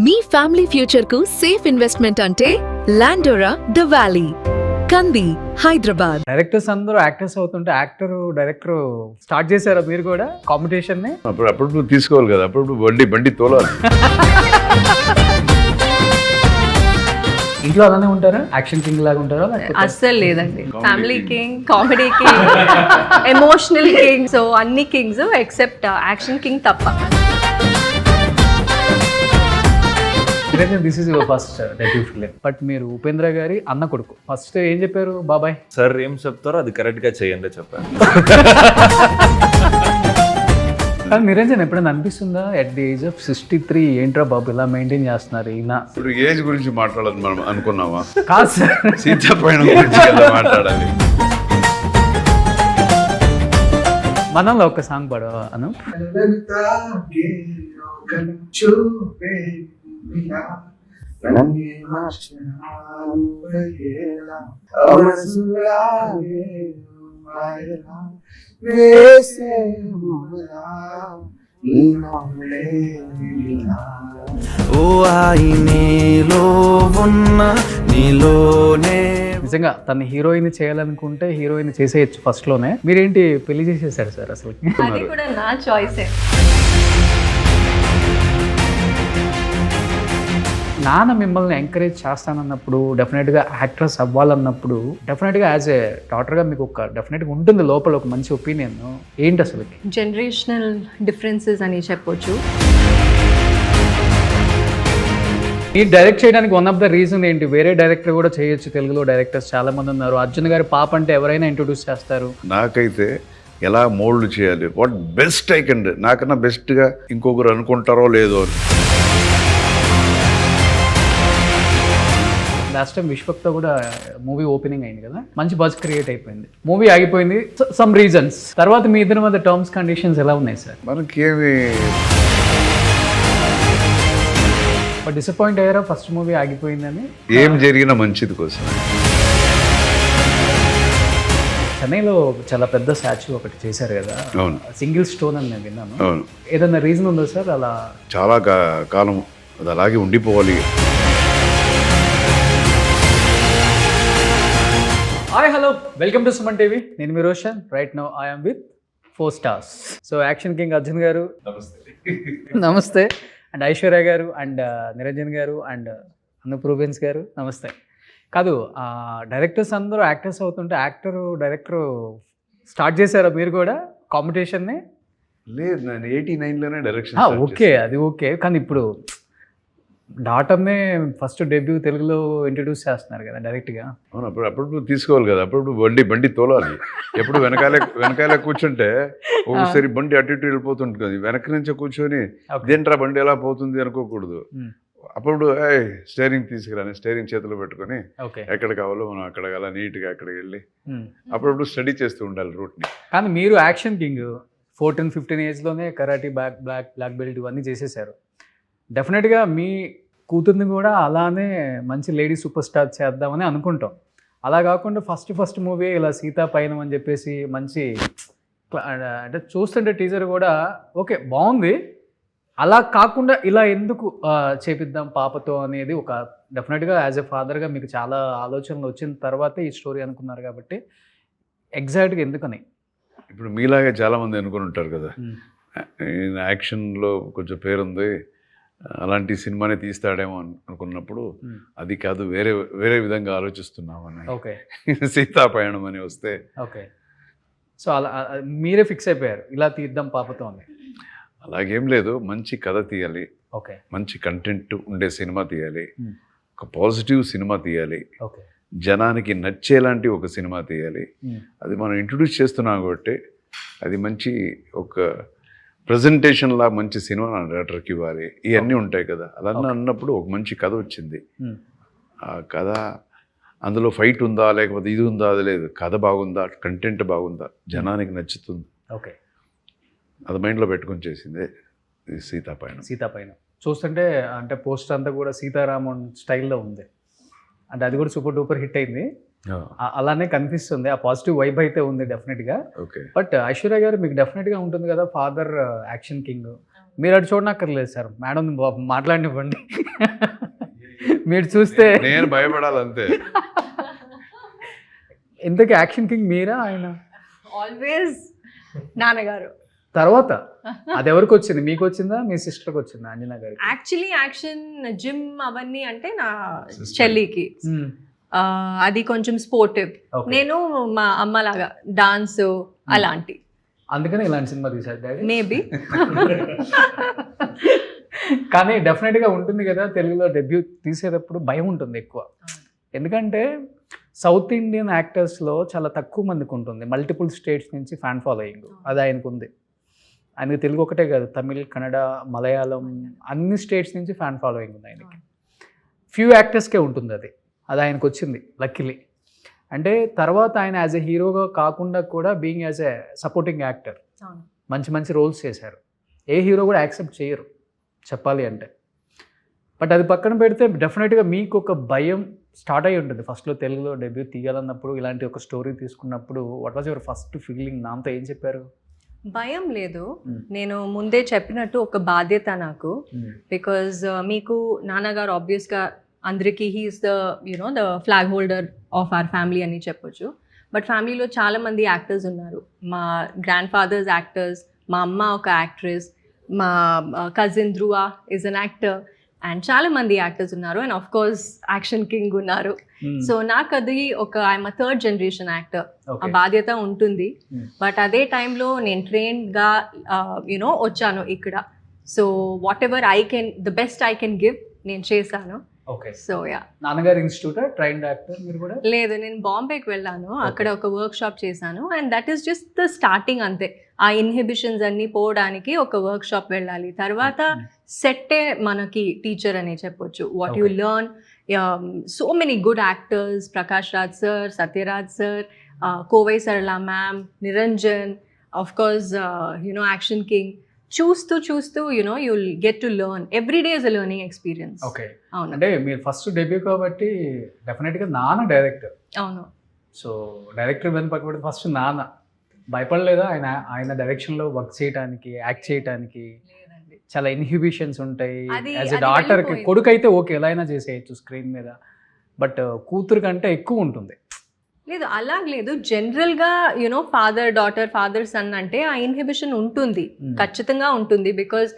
మీ family future కు safe investment అంటే లాండోరా the valley, కంది, హైదరాబాద్. డైరెక్టర్స్ అందరూ యాక్టర్స్ అవుతుంటే డైరెక్టర్ స్టార్ట్ చేశారా మీరు కూడా కాంపిటీషన్ ని? అప్పుడు తీసుకోవాలి కదా, అప్పుడు బండి తోలాలి. ఇంట్లో అలానే ఉంటారా? యాక్షన్ కింగ్ లాగా ఉంటారా? అస్సలు లేదండి. Family king, comedy king, emotional king, so అన్ని కింగ్స్ ఎక్సెప్ట్ యాక్షన్ కింగ్ తప్ప. This is your first debut film. But మీరు ఉపేంద్ర గారి అన్న కొడుకు. ఫస్ట్ ఏం చెప్పారు బాబాయ్? సార్ ఏం చెప్తారో అది కరెక్ట్ గా చేయండి చెప్పారు. నిరంజన్ ఎప్పుడైనా అనిపిస్తుందా ఎట్ ది ఏజ్ ఆఫ్ 63 ఏంట్రా బాబు ఇలా మెయింటైన్ చేస్తున్నారు ఈయన? ఇప్పుడు ఏజ్ గురించి మాట్లాడాలి మనం అనుకున్నావా? కాదు సార్, సీతాపయనం గురించి కదా మాట్లాడాలి. మనలో ఒక సాంగ్ పాడవా అను? నిజంగా తన హీరోయిన్ చేయాలనుకుంటే హీరోయిన్ చేసేయచ్చు ఫస్ట్ లోనే. మీరేంటి పెళ్లి చేసేసారు సార్ అసలు? అది కూడా నా చాయిసే. నాన్న మిమ్మల్ని ఎంకరేజ్ చేస్తానన్నప్పుడు, డెఫినెట్గా యాక్ట్రెస్ అవ్వాలన్నప్పుడు, డెఫినెట్గా యాజ్ ఏ డాటర్గా మీకు ఒక డెఫినెట్గా ఉంటుంది లోపల ఒక మంచి ఒపీనియన్. ఏంటి అసలు? జనరేషనల్ డిఫరెన్సెస్ అని చెప్పొచ్చు. ఈ డైరెక్ట్ చేయడానికి వన్ ఆఫ్ ద రీజన్ ఏంటి? వేరే డైరెక్టర్ కూడా చేయొచ్చు, తెలుగులో డైరెక్టర్స్ చాలా మంది ఉన్నారు. అర్జున్ గారి పాప అంటే ఎవరైనా ఇంట్రొడ్యూస్ చేస్తారు. నాకైతే ఎలా మోల్డ్ చేయాలి, వాట్ బెస్ట్ ఐ కెన్, నాకన్నా బెస్ట్గా ఇంకొకరు అనుకుంటారో లేదో అని. లాస్ట్ టైం విశ్వక్తో కూడా మూవీ ఓపెనింగ్ అయింది కదా, మంచి బజ్ క్రియేట్ అయిపోయింది. మూవీ ఆగిపోయింది సమ్ రీజన్స్. తర్వాత మీ ఇద్దరి మధ్య టర్మ్స్ కండిషన్స్ ఎలా ఉన్నాయి సార్? మనకేమి డిసప్పాయింట్ అయ్యారా ఫస్ట్ మూవీ ఆగిపోయిందని? ఏం జరిగినా మంచిది కోసం. చెన్నైలో చాలా పెద్ద స్టాచ్యూ ఒకటి చేశారు కదా, అవును, సింగిల్ స్టోన్ అని నేను విన్నాను. అవును. ఏదన్నా రీజన్ ఉందా సార్ అలా? చాలా కాలం అది అలాగే ఉండిపోవాలి. Hi hello, welcome to Suman TV. నేను మీ Roshan. Right now I'm with 4 stars. So action king Arjun garu నమస్తే, అండ్ ఐశ్వర్య గారు, అండ్ నిరంజన్ గారు, అండ్ అనూప్ రూబెన్స్ గారు నమస్తే. కాదు, డైరెక్టర్స్ అందరూ యాక్టర్స్ అవుతుంటే డైరెక్టర్ స్టార్ట్ చేశారా మీరు కూడా కాంపిటీషన్ని? లేదు, నేను 89లోనే డైరెక్షన్. ఓకే, అది ఓకే. కానీ ఇప్పుడు డాటర్నే ఫస్ట్ డెబ్యూ తెలుగులో ఇంట్రడ్యూస్ చేస్తున్నారు కదా డైరెక్ట్గా. అవును, అప్పుడు తీసుకోవాలి కదా, అప్పుడు బండి తోలాలి. ఎప్పుడు వెనకాల కూర్చుంటే ఒకసారి బండి అటు ఇటు వెళ్ళిపోతుంటుంది కదా, వెనక నుంచే కూర్చొని ఇదేంట్రా బండి ఎలా పోతుంది అనుకోకూడదు. అప్పుడు స్టీరింగ్ తీసుకురాని, స్టీరింగ్ చేతిలో పెట్టుకొని ఎక్కడ కావాలో మనం అక్కడ అలా నీట్గా అక్కడికి వెళ్ళి అప్పుడప్పుడు స్టడీ చేస్తూ ఉండాలి రూట్ని. కానీ మీరు యాక్షన్ కింగ్ 14-15 ఏజ్లోనే కరాటీ బ్లాక్ బెల్ట్ ఇవన్నీ చేసేసారు. డెఫినెట్గా మీ కూతుర్ని కూడా అలానే మంచి లేడీ సూపర్ స్టార్ చేద్దామని అనుకుంటాం. అలా కాకుండా ఫస్ట్ మూవీ ఇలా సీతాపయనం అని చెప్పేసి మంచి అంటే చూస్తుంటే టీజర్ కూడా ఓకే బాగుంది. అలా కాకుండా ఇలా ఎందుకు చేపిద్దాం పాపతో అనేది ఒక డెఫినెట్గా యాజ్ ఎ ఫాదర్గా మీకు చాలా ఆలోచనలు వచ్చిన తర్వాతే ఈ స్టోరీ అనుకున్నారు కాబట్టి ఎగ్జాక్ట్గా ఎందుకని? ఇప్పుడు మీలాగే చాలామంది అనుకుని ఉంటారు కదా, యాక్షన్లో కొంచెం పేరుంది, అలాంటి సినిమానే తీస్తాడేమో అనుకున్నప్పుడు అది కాదు, వేరే విధంగా ఆలోచిస్తున్నామని. ఓకే, సీతాపయనం అని వస్తే ఓకే. సో అలా మీరే ఫిక్స్ అయిపోయారు ఇలా తీద్దాం పాపతో అని? అలాగేం లేదు, మంచి కథ తీయాలి, ఓకే, మంచి కంటెంట్ ఉండే సినిమా తీయాలి, ఒక పాజిటివ్ సినిమా తీయాలి, ఓకే, జనానికి నచ్చేలాంటి ఒక సినిమా తీయాలి. అది మనం ఇంట్రొడ్యూస్ చేస్తున్నాం కాబట్టి అది మంచి ఒక ప్రజెంటేషన్లా మంచి సినిమా నా డైరెక్టర్కి ఇవ్వాలి. ఇవన్నీ ఉంటాయి కదా, అలా అన్నప్పుడు ఒక మంచి కథ వచ్చింది. ఆ కథ అందులో ఫైట్ ఉందా లేకపోతే ఇది ఉందా, అది లేదు, కథ బాగుందా, కంటెంట్ బాగుందా, జనానికి నచ్చుతుంది, ఓకే, అది మైండ్లో పెట్టుకొని చేసిందే సీతాపయనం. చూస్తుంటే అంటే పోస్టర్ అంతా కూడా సీతారామన్ స్టైల్లో ఉంది, అంటే అది కూడా సూపర్ డూపర్ హిట్ అయింది. అలానే కనిపిస్తుంది, ఆ పాజిటివ్ వైబ్ అయితే ఉంది డెఫినెట్గా. బట్ ఐశ్వర్య గారు మీకు డెఫినెట్గా ఉంటుంది కదా, ఫాదర్ యాక్షన్ కింగ్, మీరు అటు చూడనక్కర్లేదు సార్, మేడం మాట్లాడినివ్వండి. మీరు చూస్తే నేను భయపడాలంతే. ఇంతకీ యాక్షన్ కింగ్ మీరా ఆయన? ఆల్వేస్ నాన్నగారు. తర్వాత అది ఎవరికి వచ్చింది, మీకు వచ్చిందా మీ సిస్టర్కి వచ్చిందా అంజనా గారికి? యాక్చువల్లీ యాక్షన్ జిమ్ అవన్నీ అంటే నా చెల్లికి. అది కొంచెం స్పోర్టివ్. Okay. నేను మా అమ్మలాగా డాన్స్ అలాంటి. అందుకని ఇలాంటి సినిమా తీశారు డాడీ మేబీ. కానీ డెఫినెట్గా ఉంటుంది కదా, తెలుగులో డెబ్యూ తీసేటప్పుడు భయం ఉంటుంది ఎక్కువ. ఎందుకంటే సౌత్ ఇండియన్ యాక్టర్స్లో చాలా తక్కువ మందికి ఉంటుంది మల్టిపుల్ స్టేట్స్ నుంచి ఫ్యాన్ ఫాలోయింగ్. అది ఆయనకు ఉంది. ఆయనకి తెలుగు ఒకటే కాదు, తమిళ్, కన్నడ, మలయాళం అన్ని స్టేట్స్ నుంచి ఫ్యాన్ ఫాలోయింగ్ ఉంది ఆయనకి. ఫ్యూ యాక్టర్స్కే ఉంటుంది అది. అది ఆయనకు వచ్చింది లక్కీలీ. అంటే తర్వాత ఆయన యాజ్ ఎ హీరోగా కాకుండా కూడా being as a supporting actor మంచి మంచి రోల్స్ చేశారు. ఏ హీరో కూడా యాక్సెప్ట్ చేయరు చెప్పాలి అంటే. బట్ అది పక్కన పెడితే డెఫినెట్గా మీకు ఒక భయం స్టార్ట్ అయ్యి ఉంటుంది ఫస్ట్లో తెలుగులో డెబ్యూ తీయాలన్నప్పుడు. ఇలాంటి ఒక స్టోరీ తీసుకున్నప్పుడు what was your first feeling? నాతో ఏం చెప్పారు? భయం లేదు, నేను ముందే చెప్పినట్టు ఒక బాధ్యత నాకు. బికాజ్ మీకు నాన్నగారు ఆబ్వియస్గా అందరికీ he is the the flag holder of our family అని చెప్పొచ్చు. బట్ ఫ్యామిలీలో చాలామంది యాక్టర్స్ ఉన్నారు. మా గ్రాండ్ ఫాదర్స్ యాక్టర్స్, మా అమ్మ ఒక యాక్ట్రెస్, మా cousin Dhruva is an actor, and చాలామంది యాక్టర్స్ ఉన్నారు. And of course action king ఉన్నారు. సో నాకు అది ఒక I'm a third generation actor, ఆ బాధ్యత ఉంటుంది. బట్ అదే టైంలో నేను ట్రైన్డ్గా వచ్చాను ఇక్కడ. So what ever I can, the best I can give నేను చేశాను. ఓకే. So yeah. నాన్నగారు ఇన్స్టిట్యూట్ ట్రైన్డ్ యాక్టర్ మీరు కూడా? లేదు, నేను బాంబేకి వెళ్ళాను, అక్కడ ఒక వర్క్ షాప్ చేశాను. And that is just the starting అంతే. ఆ ఇన్హిబిషన్స్ అన్నీ పోవడానికి ఒక వర్క్ షాప్ వెళ్ళాలి. తర్వాత సెట్టే మనకి టీచర్ అనే చెప్పొచ్చు. What you learn, so many good actors, Prakash Raj sir, Sathyaraj sir, Kovai Sarala ma'am, Niranjan, of course action king. చూస్తూ you'll get to learn. Every day is a learning experience. Okay. అవును. అంటే మీరు ఫస్ట్ డెబ్యూ కాబట్టి డెఫినెట్గా నాన్న డైరెక్టర్. అవును. సో డైరెక్టర్ వెన్ పక్కబడి ఫస్ట్ నాన్న భయపడలేదా ఆయన డైరెక్షన్లో వర్క్ చేయడానికి, యాక్ట్ చేయడానికి? చాలా ఇన్హిబిషన్స్ ఉంటాయి. యాజ్ ఎ డాటర్కి, కొడుకు అయితే ఓకే ఎలా అయినా చేసేయచ్చు స్క్రీన్ మీద, బట్ కూతురు కంటే ఎక్కువ ఉంటుంది. లేదు, అలాగలేదు. జనరల్గా ఫాదర్ డాటర్, ఫాదర్ సన్ అంటే ఆ ఇన్హిబిషన్ ఉంటుంది, ఖచ్చితంగా ఉంటుంది. బికాజ్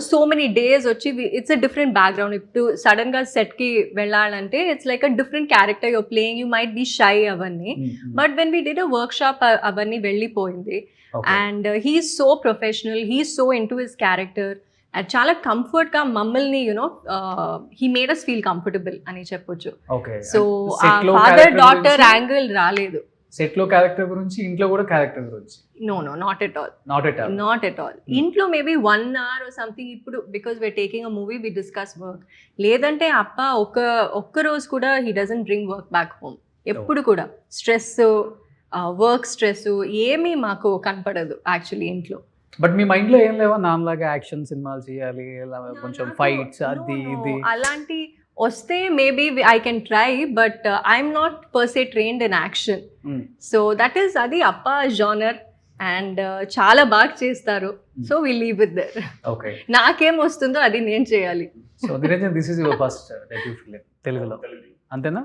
సో మెనీ డేస్ వచ్చి ఇట్స్ అ డిఫరెంట్ బ్యాక్గ్రౌండ్. ఇప్పుడు సడన్గా సెట్కి వెళ్ళాలంటే it's like a different character you're playing. You might be shy అవన్నీ. But when we did a workshop అవన్నీ వెళ్ళిపోయింది. And he's so professional, he's so into his character. And చాలా కంఫర్ట్గా మమ్మల్ని he made us feel comfortable అని చెప్పొచ్చు. So father daughter angle రాలేదు. సెట్లో క్యారెక్టర్ గురించి, ఇంట్లో కూడా క్యారెక్టర్ గురించి? No, not at all. ఇంట్లో మేబీ 1 hour or something. ఇప్పుడు because we're taking a movie, we discuss work. లేదంటే అప్ప ఒక్క రోజు కూడా he doesn't bring work back home. ఎప్పుడు కూడా స్ట్రెస్, వర్క్ స్ట్రెస్ ఏమీ మాకు కనపడదు యాక్చువల్లీ ఇంట్లో. బట్ మీ మైండ్లో ఏం లేవా నాన్నలాగా యాక్షన్ సినిమాలు చేయాలి, కొంచెం ఫైట్స్ అది ఇది అలాంటి వస్తే maybe I can try, but I'm not per se trained in action. So that is అది అప్ప జానర్. అండ్ చాలా బాగా చేస్తారు. So we leave with there. Okay. నాకేం వస్తుందో అది నేను చేయాలి. So Niranjan, this is your first debut film తెలుగులో, అంతేనా?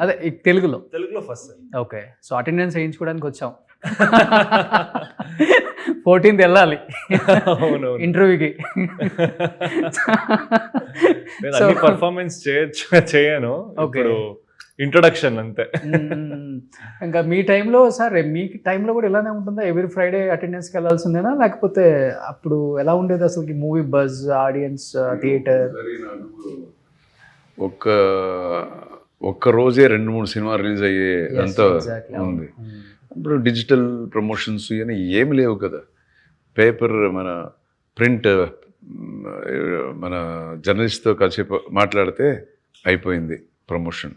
అదే తెలుగులో ఫస్ట్. ఓకే. సో అటెండెన్స్ వేయించుకోవడానికి వచ్చాం. 14th వెళ్ళాలి ఇంటర్వ్యూకి. పర్ఫార్మెన్స్ చేయను, ఇప్పుడు ఇంట్రొడక్షన్ అంతే. ఇంకా మీ టైంలో సార్, మీ టైంలో కూడా ఇలానే ఉంటుందా? ఎవ్రీ ఫ్రైడే అటెండెన్స్కి వెళ్ళాల్సిందేనా, లేకపోతే అప్పుడు ఎలా ఉండేది అసలు మూవీ బజ్, ఆడియన్స్, థియేటర్? ఒక్క రోజే 2-3 సినిమా రిలీజ్ అయ్యే అంతా ఉంది. ఇప్పుడు డిజిటల్ ప్రమోషన్స్ ఇవన్నీ ఏమి లేవు కదా. పేపర్, మన ప్రింట్, మన జర్నలిస్ట్తో కాసేపు మాట్లాడితే అయిపోయింది ప్రమోషన్.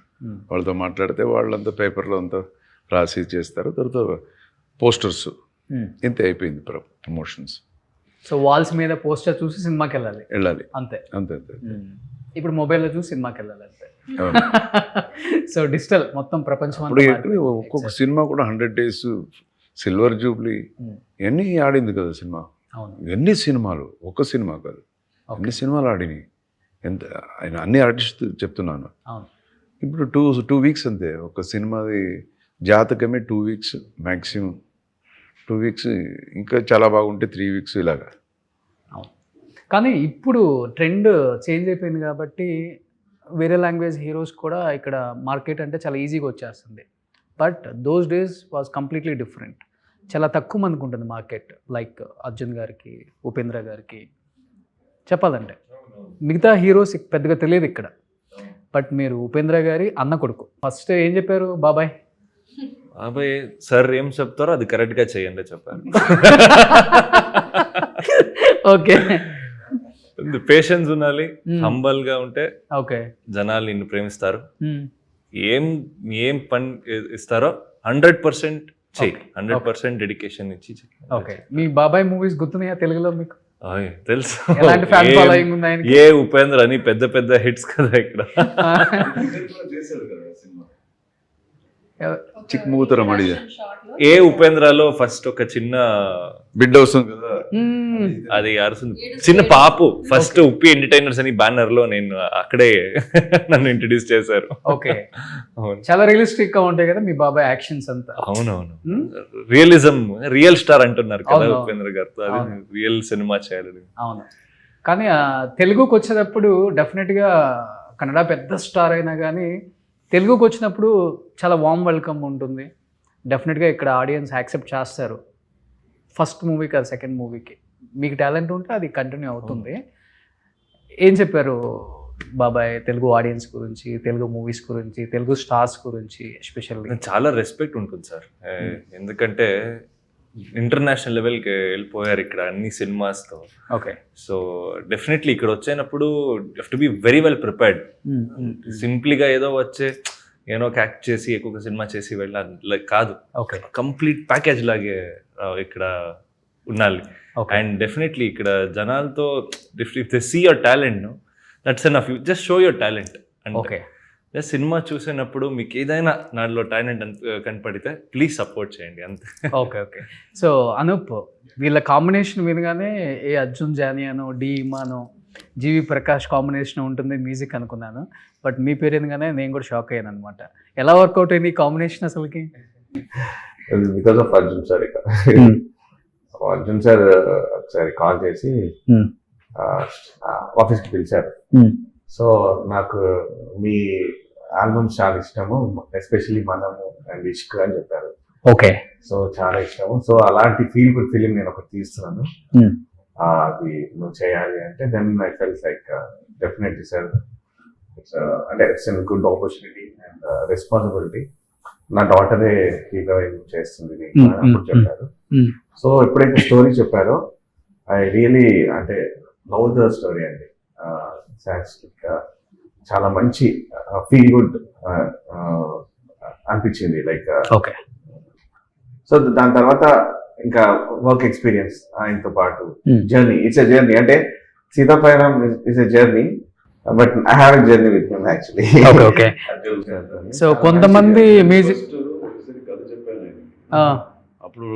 వాళ్ళతో మాట్లాడితే వాళ్ళంతా పేపర్లో అంతా రాసి చేస్తారు. తర్వాత పోస్టర్స్, ఇంతే అయిపోయింది ప్రమోషన్స్. సో వాల్స్ మీద పోస్టర్ చూసి సినిమాకి వెళ్ళాలి అంతే. ఇప్పుడు మొబైల్లో చూసి సినిమాకి వెళ్ళాలి అంతే. సో డిజిటల్ మొత్తం ప్రపంచం. ఒక్కొక్క సినిమా కూడా 100 days, సిల్వర్ జూబ్లీ ఇవన్నీ ఆడింది కదా సినిమా. అవును. ఎన్ని సినిమాలు, ఒక్క సినిమా కాదు, అన్ని సినిమాలు ఆడినాయి. ఎంత ఆయన అన్ని ఆర్టిస్ట్ చెప్తున్నాను. అవును. ఇప్పుడు టూ వీక్స్ అంతే ఒక సినిమాది జాతకమే 2 వీక్స్ మ్యాక్సిమం, 2 వీక్స్, ఇంకా చాలా బాగుంటే 3 వీక్స్ ఇలాగా. అవును. కానీ ఇప్పుడు ట్రెండ్ చేంజ్ అయిపోయింది కాబట్టి వేరే లాంగ్వేజ్ హీరోస్ కూడా ఇక్కడ మార్కెట్ అంటే చాలా ఈజీగా వచ్చేస్తుంది. But those days was completely different. చాలా తక్కువ మందికి ఉంటుంది మార్కెట్. లైక్ అర్జున్ గారికి, ఉపేంద్ర గారికి చెప్పాలంటే మిగతా హీరోస్ పెద్దగా తెలియదు ఇక్కడ. బట్ మీరు ఉపేంద్ర గారి అన్న కొడుకు. ఫస్ట్ ఏం చెప్పారు బాబాయ్? బాబాయ్ సార్ ఏం చెప్తారో అది కరెక్ట్గా చేయండి చెప్పారు. ఓకే. పేషెన్స్ ఉండాలి, హంబల్ గా ఉంటే ఓకే, జనాలు నిన్ను ప్రేమిస్తారు. ఏం పని ఇస్తారో 100% చెయ్యి, 100% డెడికేషన్ ఇచ్చి. ఓకే. మీ బాబాయ్ మూవీస్ గుర్తున్నాయా తెలుగులో మీకు? తెలుసు. ఎలాంటి ఫ్యాన్ ఫాలోయింగ్ ఉంది ఆయనకి? ఏ ఉపేంద్ర అని పెద్ద పెద్ద హిట్స్ కదా ఇక్కడ. చిక్మూతరం అడిగా ఏ ఉపేంద్రలో ఫస్ట్ ఒక చిన్న బిడ్డ వస్తుంది కదా, అది అరుస్తుంది, చిన్న పాపు. ఫస్ట్ ఉప్పి ఎంటర్టైనర్స్ అని బ్యానర్ లో నేను అక్కడే నన్ను ఇంట్రడ్యూస్ చేశారు. ఓకే. చాలా రియలిస్టిక్ గా ఉంటాయి కదా మీ బాబాయ్ యాక్షన్స్ అంతా. అవునవును, రియలిజం, రియల్ స్టార్ అంటున్నారు కదా ఉపేంద్ర గారితో. అది రియల్ సినిమా చేయాలి. అవును. కానీ తెలుగుకి వచ్చేటప్పుడు డెఫినెట్గా కన్నడ పెద్ద స్టార్ అయినా కానీ తెలుగుకి వచ్చినప్పుడు చాలా వామ్ వెల్కమ్ ఉంటుంది. డెఫినెట్గా ఇక్కడ ఆడియన్స్ యాక్సెప్ట్ చేస్తారు. ఫస్ట్ మూవీకి అది సెకండ్ మూవీకి మీకు టాలెంట్ ఉంటే అది కంటిన్యూ అవుతుంది. ఏం చెప్పారు బాబాయ్ తెలుగు ఆడియన్స్ గురించి, తెలుగు మూవీస్ గురించి, తెలుగు స్టార్స్ గురించి ఎస్పెషల్లీ? చాలా రెస్పెక్ట్ ఉంటుంది సార్. ఎందుకంటే ఇంటర్నేషనల్ లెవెల్కి వెళ్ళిపోయారు ఇక్కడ అన్ని సినిమాస్తో. ఓకే. సో డెఫినెట్లీ ఇక్కడ వచ్చేటప్పుడు to be very well prepared. సింప్లీగా ఏదో వచ్చే ఏదో యాక్ట్ చేసి ఎక్కువ సినిమా చేసి వెళ్ళాలి కాదు. ఓకే. కంప్లీట్ ప్యాకేజ్ లాగే ఇక్కడ ఉండాలి. అండ్ డెఫినెట్లీ ఇక్కడ జనాలతో if they see your talent, that's enough. You just show your talent. Okay. Cinema చూసినప్పుడు మీకు ఏదైనా నాలో టాలెంట్ కనపడితే ప్లీజ్ సపోర్ట్ చేయండి అంతే. ఓకే. ఓకే. సో అనూప్, వీళ్ళ కాంబినేషన్ వినగానే ఏ అర్జున్ జానియానో, డి ఇమానో, జీవి ప్రకాష్ కాంబినేషన్ ఉంటుంది మ్యూజిక్ అనుకున్నాను. బట్ మీ పేరు ఎందుకనే నేను కూడా షాక్ అయ్యాను అనమాట. ఎలా వర్కౌట్ అయింది ఈ కాంబినేషన్ అసలుకి? Because of Arjun sir. ఇక అర్జున్ సార్ ఒకసారి కాల్ చేసి ఆఫీస్కి పిలిచారు. సో నాకు మీ ఆల్బమ్స్ చాలా ఇష్టము, ఎస్పెషల్లీ మనము అండ్ ఇష్క్ అని చెప్పారు. ఓకే. సో చాలా ఇష్టము. సో అలాంటి ఫీల్ గుడ్ ఫిలిం నేను ఒకటి తీస్తున్నాను, అది నువ్వు చేయాలి అంటే then I felt like definitely sir, అంటే it's a good opportunity and responsibility. నా డాటరే హీరోయిన్ చేస్తుంది అప్పుడు చెప్పారు. సో ఎప్పుడైతే స్టోరీ చెప్పారో ఐ రియలీ అంటే లవ్ ద స్టోరీ అండి. చాలా మంచి ఫీల్ గుడ్ అనిపించింది లైక్. ఓకే. సో దాని తర్వాత ఇంకా వర్క్ ఎక్స్పీరియన్స్ ఆయనతో పాటు జర్నీ, ఇట్స్ ఎ జర్నీ. అంటే సీతాపైరం is a journey, but I have a journey with him actually. Okay. So కొంతమంది మ్యూజిక్ కథ చెప్పాను అప్పుడు.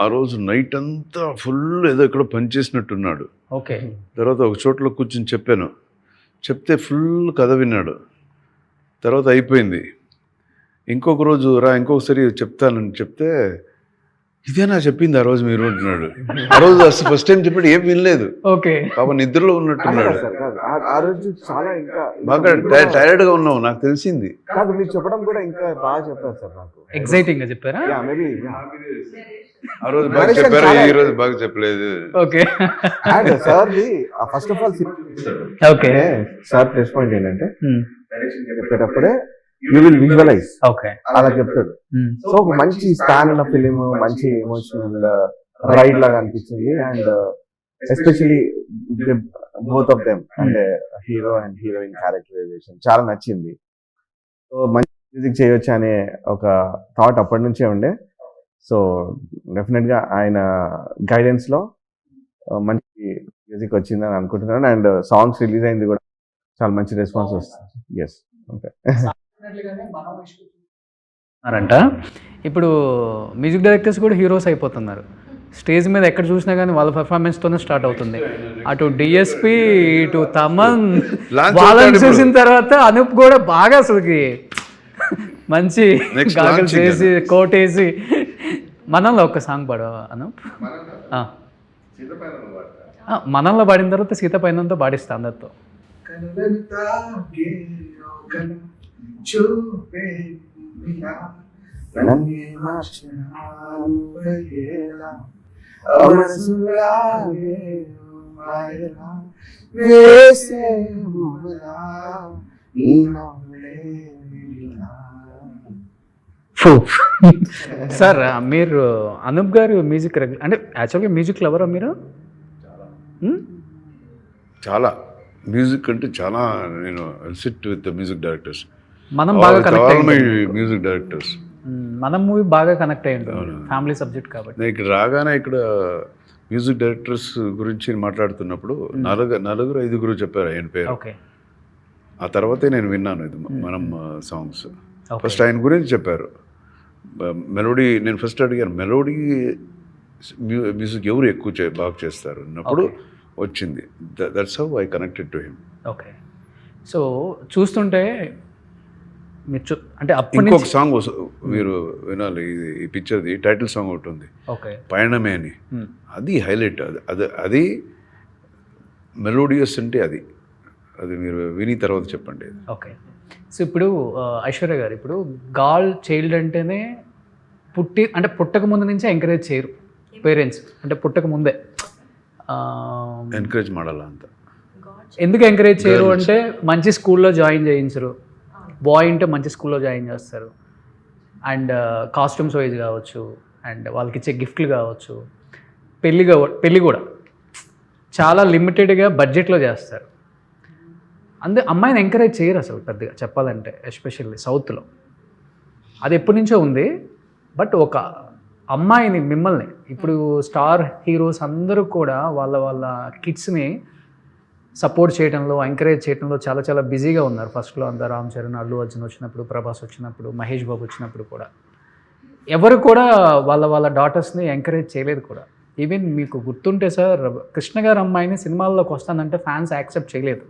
ఆ రోజు నైట్ అంతా ఫుల్ ఏదో ఇక్కడ పనిచేసినట్టున్నాడు. ఓకే. తర్వాత ఒక చోట్ల కూర్చొని చెప్పాను, చెప్తే ఫుల్ కథ విన్నాడు. తర్వాత అయిపోయింది. ఇంకొక రోజు రా ఇంకొకసారి చెప్తానని చెప్తే, ఇదేనా చెప్పింది ఆ రోజు మీరు అంటున్నాడు. ఆ రోజు అసలు ఫస్ట్ టైం చెప్పాడు, ఏం వినలేదు. ఓకే. పాప నిద్రలో ఉన్నట్టున్నాడు. ఆ రోజు చాలా ఇంకా బాగా టైర్డ్ గా ఉన్నావు నాకు తెలిసింది. కాదు, మీరు చెప్పడం కూడా ఇంకా బాగా చెప్పారు సార్. నాకు ఎక్సైటింగ్ గా చెప్పారా? మేబీ ఆ రోజు బాగా చెప్పారు, ఈ రోజు బాగా చెప్పలేదు. Okay. Sir first of all okay. Sir plus point ఏంటంటే చెప్పేటప్పుడే యూ విల్ విజువలైజ్. ఓకే. అలా చెప్తాడు. సో ఒక మంచి స్టాన్ ఉన్న ఫిలిం, మంచి ఎమోషనల్ రైడ్ లాగా అనిపించింది. And especially both of them అంటే హీరో అండ్ హీరోయిన్ క్యారెక్టరైజేషన్ చాలా నచ్చింది. సో మంచి మ్యూజిక్ చేయొచ్చు అనే ఒక థాట్ అప్పటి నుంచే ఉండే. సో డెఫినెట్గా ఆయన గైడెన్స్లో మంచి మ్యూజిక్ వచ్చిందని అనుకుంటున్నాను. అండ్ సాంగ్స్ రిలీజ్ అయింది కూడా చాలా మంచి రెస్పాన్స్ వస్తుంది. ఎస్. ఓకే. ఇప్పుడు మ్యూజిక్ డైరెక్టర్స్ కూడా హీరోస్ అయిపోతున్నారు. స్టేజ్ మీద ఎక్కడ చూసినా కానీ వాళ్ళ పెర్ఫార్మెన్స్తోనే స్టార్ట్ అవుతుంది. అటు డిఎస్పి ఇటు తమన్ Launch వాళ్ళని అవుతాడు చూసిన తర్వాత అనూప్ కూడా బాగా అసలుకి మంచి Next గాగల్స్ launching వేసి కోట్ వేసి మనంలో ఒక సాంగ్ పాడవా అనూప్? మనంలో పాడిన తర్వాత సీత పైనంతో పాడిస్తా అందరితో. సార్ మీరు అనూప్ గారు మ్యూజిక్ అంటే యాక్చువల్గా మ్యూజిక్ లవరా మీరు? చాలా మ్యూజిక్ అంటే చాలా నేను సిట్ విత్ మ్యూజిక్ డైరెక్టర్స్, మనం బాగా కనెక్ట్ అయ్యి మ్యూజిక్ డైరెక్టర్స్. మనం మూవీ బాగా కనెక్ట్ అయ్యి ఉంటుంది, ఫ్యామిలీ సబ్జెక్ట్ కాబట్టి. నేను ఇక్కడ రాగానే ఇక్కడ మ్యూజిక్ డైరెక్టర్స్ గురించి మాట్లాడుతున్నప్పుడు నలుగురు ఐదుగురు చెప్పారు ఆయన పేరు. ఓకే. ఆ తర్వాతే నేను విన్నాను ఇది మనం సాంగ్స్. ఫస్ట్ ఆయన గురించి చెప్పారు. మెలోడీ నేను ఫస్ట్ అడిగాను, మెలోడీ మ్యూజిక్ ఎవరు ఎక్కువ బాగా చేస్తారు అన్నప్పుడు వచ్చింది. That's how I connected to him. Okay. So చూస్తుంటే మీరు అంటే అప్పటి ఇంకొక నుంచి సాంగ్ మీరు వినాలి, ఈ పిక్చర్ది టైటిల్ సాంగ్ ఒకటి ఉంది, ఓకే పయనమే అని. అది హైలైట్. అది మెలోడియస్ అంటే అది మీరు విని తర్వాత చెప్పండి. ఓకే. సో ఇప్పుడు ఐశ్వర్య గారు, ఇప్పుడు గర్ల్ చైల్డ్ అంటేనే పుట్టక ముందు నుంచే ఎంకరేజ్ చేయరు పేరెంట్స్, అంటే పుట్టక ముందే ఎంకరేజ్ ಮಾಡಲ್ಲ అంత. ఎందుకు ఎంకరేజ్ చేయరు అంటే మంచి స్కూల్లో జాయిన్ చేయించరు, బాయ్ ఉంటే మంచి స్కూల్లో జాయిన్ చేస్తారు, అండ్ కాస్ట్యూమ్స్ వైజ్ కావచ్చు, అండ్ వాళ్ళకి ఇచ్చే గిఫ్ట్లు కావచ్చు, పెళ్ళి కూడా చాలా లిమిటెడ్గా బడ్జెట్లో చేస్తారు. అమ్మాయిని ఎంకరేజ్ చేయరు అసలు పెద్దగా చెప్పాలంటే, ఎస్పెషల్లీ సౌత్లో. అది ఎప్పటి నుంచో ఉంది. బట్ ఒక అమ్మాయిని, మిమ్మల్ని ఇప్పుడు స్టార్ హీరోస్ అందరూ కూడా వాళ్ళ కిడ్స్ని సపోర్ట్ చేయడంలో, ఎంకరేజ్ చేయడంలో చాలా చాలా బిజీగా ఉన్నారు. ఫస్ట్లో అంతా రామ్ చరణ్, అల్లు అర్జున్ వచ్చినప్పుడు, ప్రభాస్ వచ్చినప్పుడు, మహేష్ బాబు వచ్చినప్పుడు కూడా ఎవరు కూడా వాళ్ళ డాటర్స్ని ఎంకరేజ్ చేయలేదు కూడా. ఈవెన్ మీకు గుర్తుంటే సార్, కృష్ణ గారు అమ్మాయిని సినిమాల్లోకి వస్తానంటే ఫ్యాన్స్ యాక్సెప్ట్ చేయలేదు.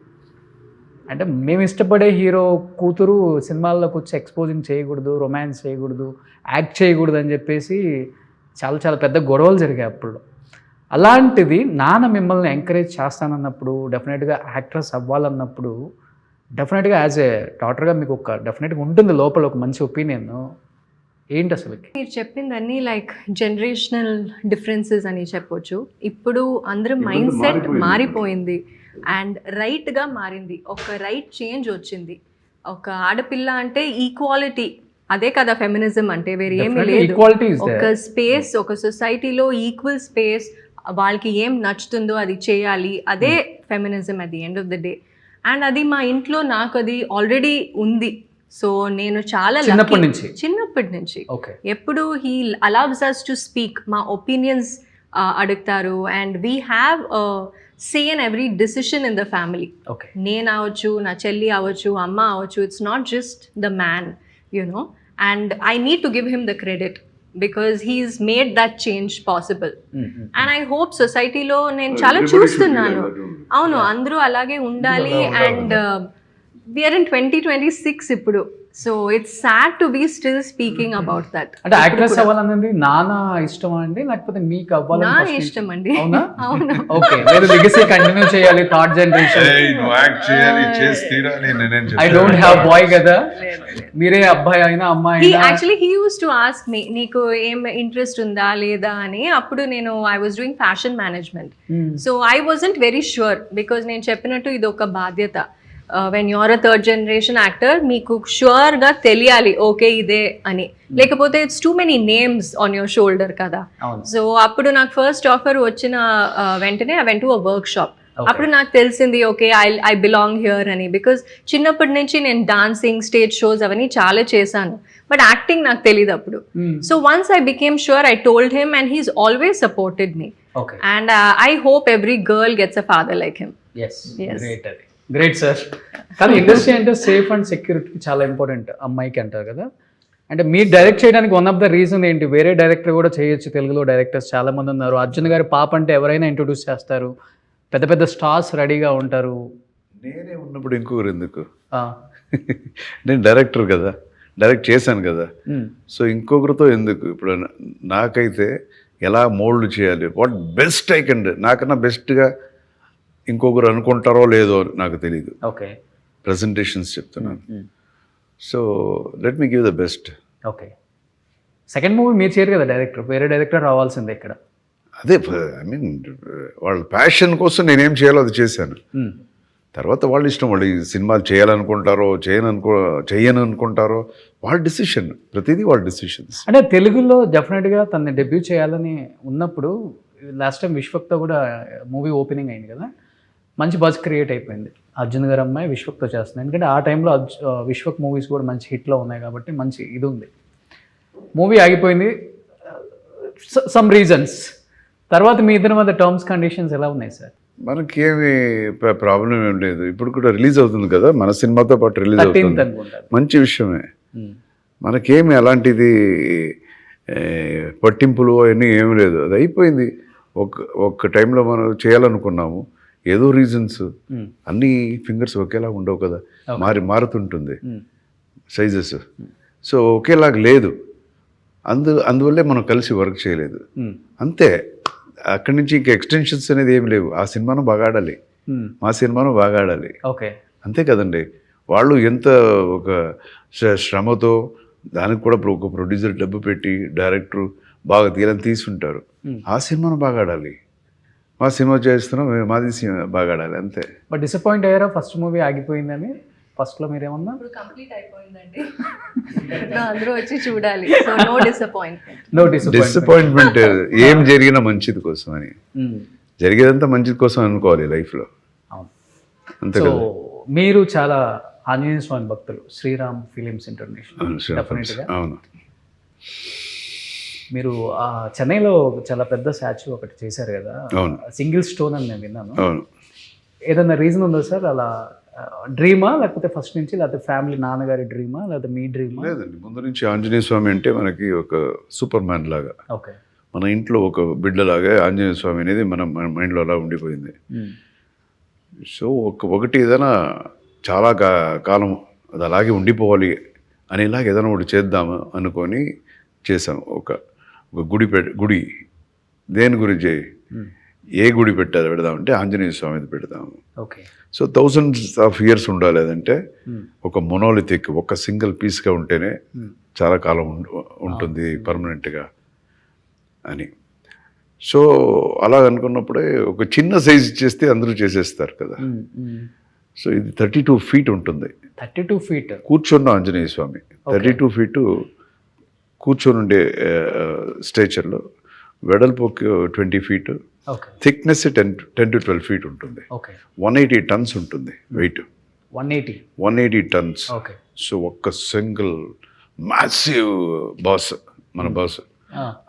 అంటే మేము ఇష్టపడే హీరో కూతురు సినిమాల్లోకి వచ్చి ఎక్స్పోజింగ్ చేయకూడదు, రొమాన్స్ చేయకూడదు, యాక్ట్ చేయకూడదు అని చెప్పేసి చాలా చాలా పెద్ద గొడవలు జరిగాయి అప్పుడు. అలాంటిది నాన్న మిమ్మల్ని ఎంకరేజ్ చేస్తానన్నప్పుడు, డెఫినెట్గా యాక్ట్రెస్ అవ్వాలన్నప్పుడు, డెఫినెట్గా యాజ్ ఏ డాటర్గా మీకు ఒక డెఫినెట్గా ఉంటుంది లోపల ఒక మంచి ఒపీనియన్. ఏంటి అసలు మీరు చెప్పిందన్నీ లైక్ జనరేషనల్ డిఫరెన్సెస్ అని చెప్పొచ్చు. ఇప్పుడు అందరూ మైండ్ సెట్ మారిపోయింది అండ్ రైట్గా మారింది. ఒక రైట్ చేంజ్ వచ్చింది. ఒక ఆడపిల్ల అంటే ఈక్వాలిటీ, అదే కదా ఫెమినిజం అంటే, వేరే ఏమీ లేదు. ఒక స్పేస్, ఒక సొసైటీలో ఈక్వల్ స్పేస్, వాళ్ళకి ఏం నచ్చుతుందో అది చేయాలి, అదే feminism at the end of the day. And అది మా ఇంట్లో నాకు అది ఆల్రెడీ ఉంది. సో నేను చాలా చిన్నప్పటి నుంచి ఎప్పుడు he allows us to speak, మా ఒపీనియన్స్ అడుగుతారు, and we have say in every decision in the family. నేను అవ్వచ్చు, నా చెల్లి అవ్వచ్చు, అమ్మ అవ్వచ్చు, it's not just the man, you know. And I need to give him the credit because he's made that change possible. And I hope సొసైటీలో నేను చాలా చూస్తున్నాను, అవును అందరూ అలాగే ఉండాలి. అండ్ వీఆర్ ఇన్ 2026 ఇప్పుడు. So it's sad to be still speaking about that. అంటే యాక్ట్రెస్ అవ్వాలన్నది నాన్న ఇష్టం అండి, లేకపోతే మీకు అవ్వాలి? నా ఇష్టం అండి. అవునా? ఓకే. మీరు లెగసీ కంటిన్యూ చేయాలి, third generation. I don't have boy కదా, మీరే అబ్బాయి అయినా అమ్మాయి అయినా. Actually he use to ask me, నీకు ఏం ఇంట్రెస్ట్ ఉందా లేదా అని. అప్పుడు నేను I was doing fashion management. So I wasn't very sure because నేను చెప్పినట్టు ఇది ఒక బాధ్యత. When you're a third generation actor, మీకు ష్యూర్గా తెలియాలి ఓకే ఇదే అని, లేకపోతే it's too many names on your shoulder కదా. సో అప్పుడు నాకు ఫస్ట్ ఆఫర్ వచ్చిన వెంటనే I went to a work shop. అప్పుడు నాకు తెలిసింది ఓకే ఐ బిలాంగ్ హియర్ అని. బికాజ్ చిన్నప్పటి నుంచి నేను డాన్సింగ్, స్టేజ్ షోస్ అవన్నీ చాలా చేశాను, బట్ యాక్టింగ్ నాకు తెలియదు అప్పుడు. So once I became sure, I told him and he's always supported me. And I hope every girl gets a father like him. Great sir. కానీ ఇండస్ట్రీ అంటే safe and security చాలా important అమ్మాయికి అంటారు కదా. అంటే మీరు డైరెక్ట్ చేయడానికి one of the reason ఏంటి? వేరే డైరెక్టర్ కూడా చేయొచ్చు, తెలుగులో డైరెక్టర్స్ చాలా మంది ఉన్నారు. అర్జున్ గారి పాప అంటే ఎవరైనా ఇంట్రొడ్యూస్ చేస్తారు, పెద్ద పెద్ద స్టార్స్ రెడీగా ఉంటారు. నేనే ఉన్నప్పుడు ఇంకొకరు ఎందుకు? ఆ, నేను డైరెక్టర్ కదా, డైరెక్ట్ చేశాను కదా, ఉమ్, సో ఇంకొకరితో ఎందుకు? ఇప్పుడు నాకైతే ఎలా మోల్డ్ చేయాలి, వాట్ బెస్ట్ ఐ కెన్, నాకన్నా బెస్ట్గా ఇంకొకరు అనుకుంటారో లేదో నాకు తెలియదు. ఓకే, ప్రజెంటేషన్స్ చెప్తున్నాను. So let me give the best. Okay. Second movie మీరు చేయరు కదా డైరెక్టర్, వేరే డైరెక్టర్ రావాల్సిందే ఇక్కడ. అదే ఐ మీన్ వాళ్ళ ప్యాషన్ కోసం నేనేం చేయాలో అది చేశాను. ఉమ్, తర్వాత వాళ్ళ ఇష్టం, వాళ్ళు ఈ సినిమాలు చేయాలనుకుంటారో చేయను అనుకుంటారో వాళ్ళ డిసిషన్, ప్రతిదీ వాళ్ళ డిసిషన్స్. అంటే తెలుగులో డెఫినెట్గా తనని డెబ్యూ చేయాలని ఉన్నప్పుడు లాస్ట్ టైం విశ్వక్తో కూడా మూవీ ఓపెనింగ్ అయింది కదా, మంచి బజ్ క్రియేట్ అయిపోయింది. అర్జున్ గారు అమ్మాయి విశ్వక్తో చేస్తుంది, ఎందుకంటే ఆ టైంలో విశ్వక్ మూవీస్ కూడా మంచి హిట్లో ఉన్నాయి కాబట్టి మంచి ఇది ఉంది. మూవీ ఆగిపోయింది సమ్ రీజన్స్. తర్వాత మీ ఇద్దరి మధ్య టర్మ్స్ కండిషన్స్ ఎలా ఉన్నాయి సార్? మనకేమి ప్రాబ్లం ఏం లేదు. ఇప్పుడు కూడా రిలీజ్ అవుతుంది కదా, మన సినిమాతో పాటు రిలీజ్ 13th అవుతుంది, అనుకుంటారు. మంచి విషయమే. మనకేమి అలాంటిది పట్టింపులు అవన్నీ ఏమి లేదు, అది అయిపోయింది. ఒక టైంలో మనం చేయాలనుకున్నాము, ఏదో రీజన్స్, అన్ని ఫింగర్స్ ఒకేలా ఉండవు కదా, మారుతుంటుంది సైజెస్, సో ఒకేలాగా లేదు. అందువల్లే మనం కలిసి వర్క్ చేయలేదు, అంతే. అక్కడి నుంచి ఇంకా ఎక్స్టెన్షన్స్ అనేది ఏమి లేవు. ఆ సినిమాను బాగా ఆడాలి, మా సినిమాను బాగా ఆడాలి, ఓకే, అంతే కదండి. వాళ్ళు ఎంత ఒక శ్రమతో దానికి కూడా ఒక ప్రొడ్యూసర్ డబ్బు పెట్టి డైరెక్టర్ బాగా తీయాలని తీసుంటారు. ఆ సినిమాను బాగా ఆడాలి, మా సినిమా చేస్తున్నాం, మాది సినిమా బాగా ఆడాలి, అంతే. బట్ డిసప్పాయింట్ అయ్యారా ఫస్ట్ మూవీ ఆగిపోయిందని? ఫస్ట్లో మీరేమన్నా? ఇప్పుడు కంప్లీట్ అయిపోయిందండి, అందరూ వచ్చి చూడాలి. So no disappointment. No disappointment ఏం జరిగినా మంచిది కోసం అని, జరిగేదంతా మంచిది కోసం అనుకోవాలి లైఫ్లో, అవును. అంతే సో కదా. మీరు చాలా ఆంజనేయ స్వామి భక్తులు, శ్రీరామ్ ఫిలిమ్స్ ఇంటర్నేషనల్ డెఫినెట్గా. అవును, మీరు చెన్నైలో చాలా పెద్ద స్టాచ్యూ ఒకటి చేశారు కదా, అవును. సింగిల్ స్టోన్ అని నేను విన్నాను. అవును. ఏదైనా రీజన్ ఉందా సార్? అలా డ్రీమా, లేకపోతే ఫస్ట్ నుంచి, లేకపోతే ఫ్యామిలీ నాన్నగారి డ్రీమా, లేకపోతే మీ డ్రీమా? లేదండి, ముందు నుంచి ఆంజనేయ స్వామి అంటే మనకి ఒక సూపర్ మ్యాన్ లాగా, ఓకే, మన ఇంట్లో ఒక బిడ్డలాగా ఆంజనేయ స్వామి అనేది మన మైండ్లో అలా ఉండిపోయింది. సో ఒకటి ఏదైనా చాలా కాలం అది అలాగే ఉండిపోవాలి అనేలాగా ఏదైనా ఒకటి చేద్దాము అనుకొని చేసాం. ఒక గుడి దేని గురించి, ఏ గుడి పెడదామంటే ఆంజనేయ స్వామిది పెడదాము. Okay. So 1000s of years ఉండాలి అదంటే, ఒక మొనోలిథిక్, ఒక సింగిల్ పీస్గా ఉంటేనే చాలా కాలం ఉంటుంది పర్మనెంట్గా అని. సో అలా అనుకున్నప్పుడే ఒక చిన్న సైజ్ ఇచ్చేస్తే అందరూ చేసేస్తారు కదా. సో ఇది 32 feet ఉంటుంది, 32 feet కూర్చున్న ఆంజనేయ స్వామి. 32 feet కూర్చొని ఉండే స్టేచర్లో, వెడల్పు 20 feet, okay, thickness 10 to 12 feet ఉంటుంది. ఓకే. 180 tons ఉంటుంది వెయిట్, 180 tons. ఓకే. సో ఒక్క సింగిల్ మ్యాసివ్ బాస్, మన బాస్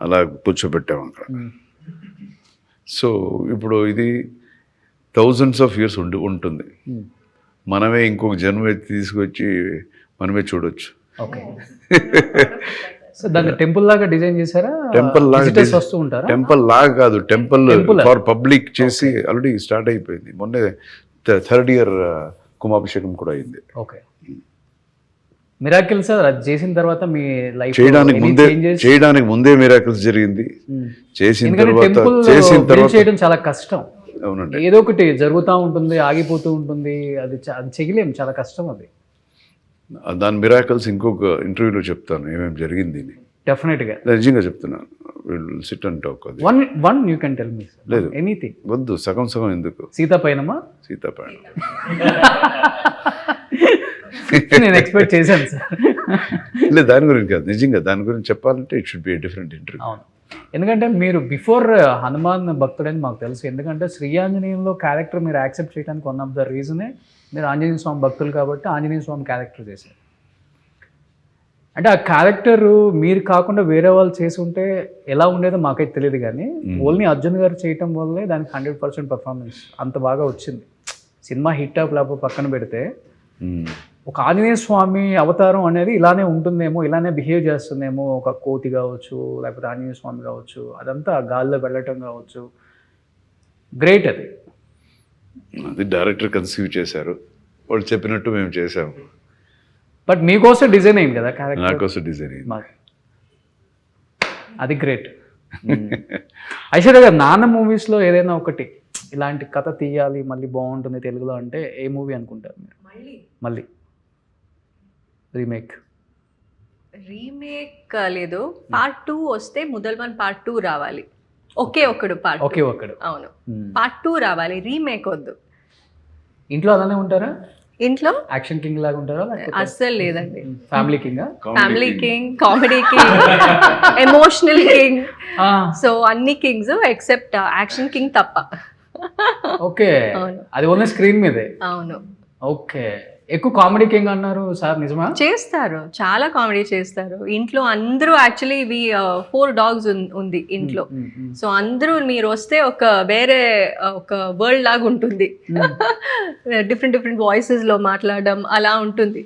అలా కూర్చోబెట్టాము అక్కడ. సో ఇప్పుడు ఇది 1000s of years ఉంటుంది. మనమే ఇంకొక జన్మ తీసుకొచ్చి మనమే చూడొచ్చు. ఓకే. సో దాన్ని టెంపుల్ లాగా డిజైన్ చేశారా? టెంపుల్ విజిటర్స్ వస్తూ ఉంటారా? టెంపుల్ లాగా కాదు, టెంపుల్ ఫర్ పబ్లిక్ చేసి ఆల్రెడీ స్టార్ట్ అయిపోయింది. మొన్నే 3rd year కుంభాభిషేకం కూడా అయింది. ఓకే. మిరాకిల్ సార్, అది చేసిన తర్వాత మీ లైఫ్ చేయడానికి ముందే మిరాకిల్స్ జరిగింది, చేసిన తర్వాత చేయడం చాలా కష్టం. అవునండి, ఏదో ఒకటి జరుగుతూ ఉంటుంది, ఆగిపోతూ ఉంటుంది, అది చేయలేం, చాలా కష్టం అది. దాని మిరాకిల్స్ ఇంకొక ఇంటర్వ్యూలో చెప్తాను ఏమేమి జరిగింది. డెఫినెట్గా నిజంగా చెప్తున్నాను. Will sit and talk. అది one you can tell me. లేదు, ఎనీథింగ్ వద్దు, సగం ఎందుకు. సీతాపైనమా? సీతాపైన నేను ఎక్స్పెక్ట్ చేశాను సార్. లేదు, దాని గురించి కాదు, నిజంగా దాని గురించి చెప్పాలంటే it should be different interview. అవును, ఎందుకంటే మీరు బిఫోర్ హనుమాన్ భక్తుడని మాకు తెలుసు. ఎందుకంటే శ్రీ ఆంజనేయంలో క్యారెక్టర్ మీరు యాక్సెప్ట్ చేయడానికి వన్ ఆఫ్ ద రీజనే మీరు ఆంజనేయ స్వామి భక్తులు కాబట్టి ఆంజనేయ స్వామి క్యారెక్టర్ చేశారు. అంటే ఆ క్యారెక్టర్ మీరు కాకుండా వేరే వాళ్ళు చేసి ఉంటే ఎలా ఉండేదో మాకైతే తెలియదు, కానీ ఓన్లీ అర్జున్ గారు చేయటం వల్లే దానికి 100% పర్ఫార్మెన్స్ అంత బాగా వచ్చింది. సినిమా హిట్ అప్ లేకపోతే పక్కన పెడితే ఒక ఆంజనేయ స్వామి అవతారం అనేది ఇలానే ఉంటుందేమో, ఇలానే బిహేవ్ చేస్తుందేమో, ఒక కోతి కావచ్చు లేకపోతే ఆంజనేయ స్వామి కావచ్చు, అదంతా గాల్లో వెళ్ళటం కావచ్చు, గ్రేట్ అది. అది డైరెక్టర్ కన్సీవ్ చేశారు, వాళ్ళు చెప్పినట్టు మేము చేసాము. బట్ మీకోసం డిజైన్ అయింది కదా క్యారెక్టర్, నాకోసం డిజైన్ అయింది. అది గ్రేట్. ఐశ్వర్య గారు నాన్న మూవీస్లో ఏదైనా ఒకటి ఇలాంటి కథ తీయాలి మళ్ళీ బాగుంటుంది తెలుగులో అంటే ఏ మూవీ అనుకుంటారు మీరు? మళ్ళీ రీమేక్ లేదు, పార్ట్ 2 వస్తే ముదల్వన్ పార్ట్ 2 రావాలి. ఒకే ఒక్కడు పార్ట్ ఒకే ఒక్కడు. అవును, పార్ట్ 2 రావాలి, రీమేక్ వద్దు. ఇంట్లో అలానే ఉంటారా? ఇంట్లో యాక్షన్ కింగ్ లాగా ఉంటారా? అస్సలు లేదండి. Family king, family king, comedy king, emotional king, so అన్ని కింగ్స్ ఎక్సెప్ట్ యాక్షన్ కింగ్ తప్ప. ఓకే, అది ఓన్లీ స్క్రీన్ మీదే. అవును. ఓకే, ఎక్కువ కామెడీ కింగ్ అన్నారు సార్, నిజమా? చేస్తారు, చాలా కామెడీ చేస్తారు. ఇంట్లో అందరూ యాక్చువల్లీ 4 dogs ఉంది ఇంట్లో. సో అందరూ మీరు వస్తే ఒక వేరే ఒక వరల్డ్ లాగా ఉంటుంది. డిఫరెంట్ వాయిసెస్ లో మాట్లాడడం అలా ఉంటుంది.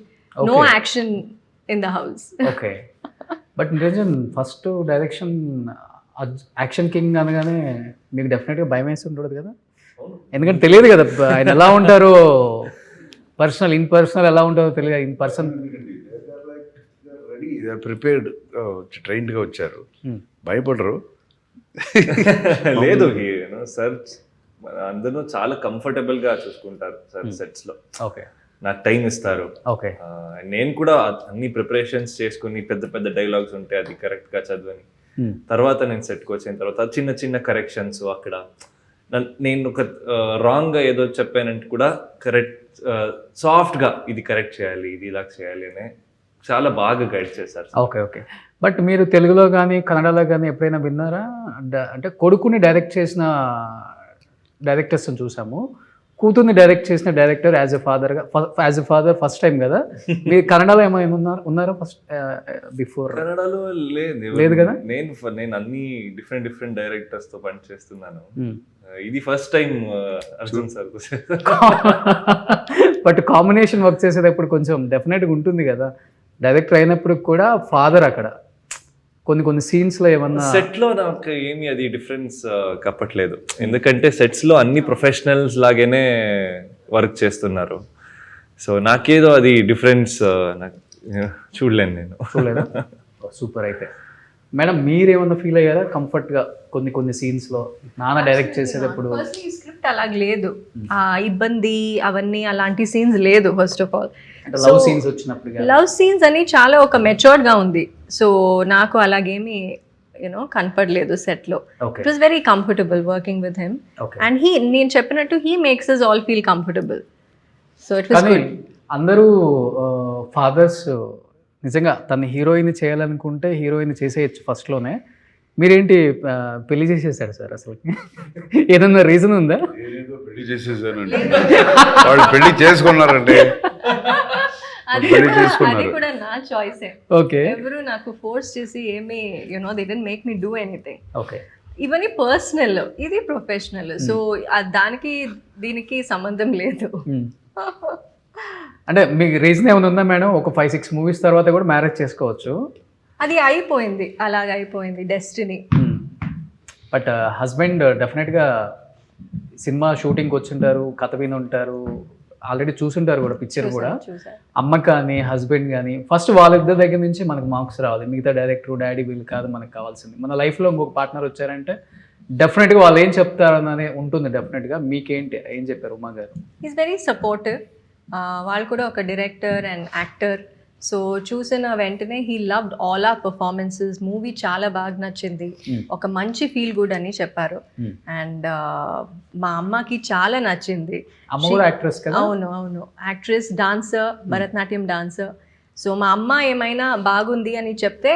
No action in the house. Okay, but నిజం ఫస్ట్ డైరెక్షన్ యాక్షన్ కింగ్ అనగానే మీకు డెఫినెట్గా భయం వేసి ఉండదు కదా? ఎందుకంటే తెలియదు కదా ఆయన ఎలా ఉంటారో, ఇన్ పర్సనల్ ఎలా ఉంటుందో తెలియదు. ఇన్ పర్సన్ ప్రిపేర్డ్, ట్రైన్డ్గా వచ్చారు, భయపడరు. లేదు సార్, అందరూ చాలా కంఫర్టబుల్ గా చూసుకుంటారు సార్ సెట్స్ లో. ఓకే, నాకు టైం ఇస్తారు. ఓకే, నేను కూడా అన్ని ప్రిపరేషన్స్ చేసుకుని పెద్ద డైలాగ్స్ ఉంటే అది కరెక్ట్ గా చదవని తర్వాత నేను సెట్కి వచ్చిన తర్వాత చిన్న కరెక్షన్స్ అక్కడ నేను ఒక రాంగ్ గా ఏదో చెప్పానంటే కూడా కరెక్ట్ సాఫ్ట్ గా ఇది కరెక్ట్ చేయాలి, ఇది ఇలా చేయాలి అని చాలా బాగా గైడ్ చేశారు. ఓకే ఓకే, బట్ మీరు తెలుగులో కానీ కన్నడలో కానీ ఎప్పుడైనా విన్నారా? అంటే కొడుకుని డైరెక్ట్ చేసిన డైరెక్టర్స్ని చూసాము, కూతుర్ని డైరెక్ట్ చేసిన director as a father first time కదా. మీరు కన్నడలో ఏమైనా ఉన్నారా ఫస్ట్ బిఫోర్? కన్నడలో లేదు కదా. నేను అన్ని డిఫరెంట్ డైరెక్టర్స్ తో పని చేస్తున్నాను. ఇది first time Arjun sir. But combination work చేసేటప్పుడు కొంచెం డెఫినెట్గా ఉంటుంది కదా, డైరెక్టర్ అయినప్పుడు కూడా ఫాదర్ అక్కడ కొన్ని సీన్స్ లో ఏమన్నా సెట్ లో నాకు ఏమి అది డిఫరెన్స్ కప్పట్లేదు, ఎందుకంటే సెట్స్ లో అన్ని ప్రొఫెషనల్స్ లాగానే వర్క్ చేస్తున్నారు. సో నాకేదో అది డిఫరెన్స్ చూడలేను నేను. చూడలేదా? సూపర్. అయితే మేడం మీరేమన్నా ఫీల్ అయ్యారా కంఫర్ట్ గా కొన్ని సీన్స్ లో నాన్న డైరెక్ట్ చేసేటప్పుడు? స్క్రిప్ట్ అలాగ లేదు, ఆ ఇబ్బంది అవన్నీ అలాంటి సీన్స్ లేదు. First of all love scenes వచ్చినప్పుడు, లవ్ సీన్స్ అని చాలా ఒక మెచ్యూర్డ్ గా ఉంది. సో నాకు అలాగేమి కనపడలేదు సెట్ లో. It was very comfortable working with him, and నేను చెప్పినట్టు he makes us all feel comfortable. So it was good. అందరూ ఫాదర్స్ నిజంగా తన హీరోయిన్ చేయాలనుకుంటే హీరోయిన్ చేసేయచ్చు ఫస్ట్ లోనే. మీరేంటి పెళ్లి చేసేసారు సార్? అసలు ఏదన్నా రీజన్ ఉందా? పెళ్లి చేసేసానండి, వాళ్ళు పెళ్లి చేసుకున్నారండి. అది కూడా నా చాయిసే. ఓకే, ఎవరు నాకు ఫోర్స్ చేసి ఏమి they didn't make me do anything. Okay, ఇవన్నీ పర్సనల్, ఇది ప్రొఫెషనల్. సో దానికి దీనికి సంబంధం లేదు. అంటే మీకు రీజన్ ఏమైనా ఉందా మేడం? ఒక 5-6 మూవీస్ తర్వాత కూడా మ్యారేజ్ చేసుకోవచ్చు. అది అయిపోయింది, అలాగ అయిపోయింది డెస్టినీ. బట్ హస్బెండ్ డెఫినెట్గా సినిమా షూటింగ్కి వచ్చింటారు, కథ విని ఉంటారు, ఆల్రెడీ చూసుంటారు కూడా పిక్చర్ కూడా. అమ్మ కానీ హస్బెండ్ కానీ ఫస్ట్ వాళ్ళిద్దరి దగ్గర నుంచి మనకు మార్క్స్ రావాలి. మిగతా డైరెక్టర్ డాడీ వీళ్ళు కాదు మనకు కావాల్సింది. మన లైఫ్లో ఇంకొక పార్ట్నర్ వచ్చారంటే డెఫినెట్గా వాళ్ళు ఏం చెప్తారు అన్నది ఉంటుంది. డెఫినెట్గా మీకేంటి ఏం చెప్పారు ఉమా గారు? Is very supportive. వాళ్ళు కూడా ఒక డైరెక్టర్ అండ్ యాక్టర్. సో చూసిన వెంటనే he loved all our performances. Movie చాలా బాగా నచ్చింది, ఒక మంచి ఫీల్ గుడ్ అని చెప్పారు. అండ్ మా అమ్మకి చాలా నచ్చింది. అవును అవును, actress, dancer, Bharatanatyam dancer. So మా అమ్మ ఏమైనా బాగుంది అని చెప్తే